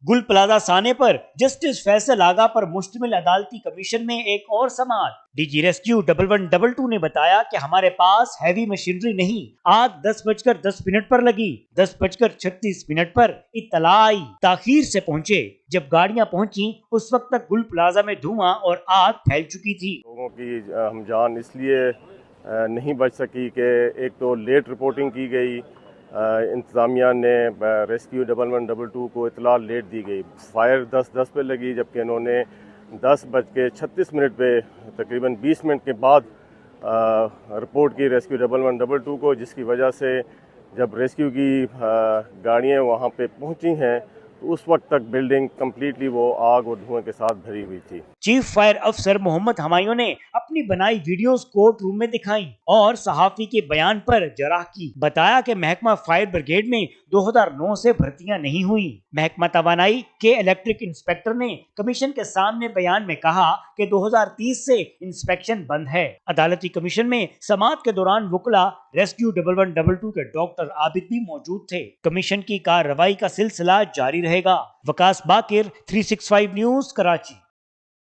गुल प्लाजा साने पर जस्टिस फैसल आगा पर मुश्तमिल अदालती कमीशन में एक और समाअत। डीजी रेस्क्यू 1112 ने बताया कि हमारे पास हैवी मशीनरी नहीं, आग 10:10 पर लगी। 10:36 पर इत्तला आई। ताखीर से पहुंचे। जब गाड़ियां पहुंची उस वक्त तक गुल प्लाजा में धुआं और आग फैल चुकी थी। लोगों की हम जान इसलिए नहीं बच सकी कि एक तो लेट रिपोर्टिंग की गई, इंतज़ामिया ने रेस्क्यू 1112 को इतला लेट दी गई। फायर 10:10 पे लगी, जबकि इन्होंने 10:36 पे तकरीबन 20 मिनट के बाद रिपोर्ट की रेस्क्यू 1112 को, जिसकी वजह से जब रेस्क्यू की गाड़ियाँ वहाँ पे पहुँची हैं तो उस वक्त तक बिल्डिंग कम्प्लीटली वो आग और धुएं के साथ भरी हुई थी। चीफ फायर अफसर मोहम्मद हमायूं ने अपनी बनाई वीडियोस कोर्ट रूम में दिखाई और सहाफी के बयान पर जराह की। बताया कि महकमा फायर ब्रिगेड में 2009 से भर्तियां नहीं हुई। महकमा तवानाई के इलेक्ट्रिक इंस्पेक्टर ने कमीशन के सामने बयान में कहा कि 2030 से इंस्पेक्शन बंद है। अदालती कमीशन में समाअत के दौरान वुकला रेस्क्यू 1112 के डॉक्टर आबिद भी मौजूद थे। कमीशन की कार्रवाई का सिलसिला जारी रहेगा। वकास बाकिर, 365 न्यूज़, कराची।